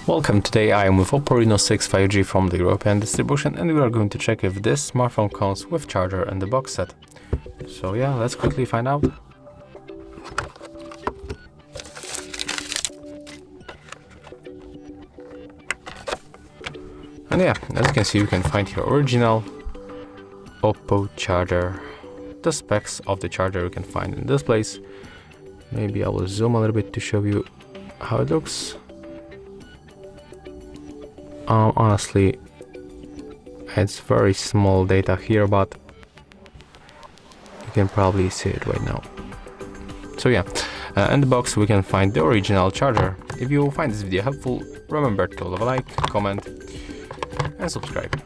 Welcome, today I am with OPPO Reno6 5G from the European distribution, and we are going to check if this smartphone comes with charger and the box set. So yeah, let's quickly find out. And yeah, as you can see, you can find your original OPPO charger. The specs of the charger you can find in this place. Maybe I will zoom a little bit to show you how it looks. Honestly, it's very small data here, but you can probably see it right now. So yeah, in the box we can find the original charger. If you find this video helpful, remember to leave a like, comment and subscribe.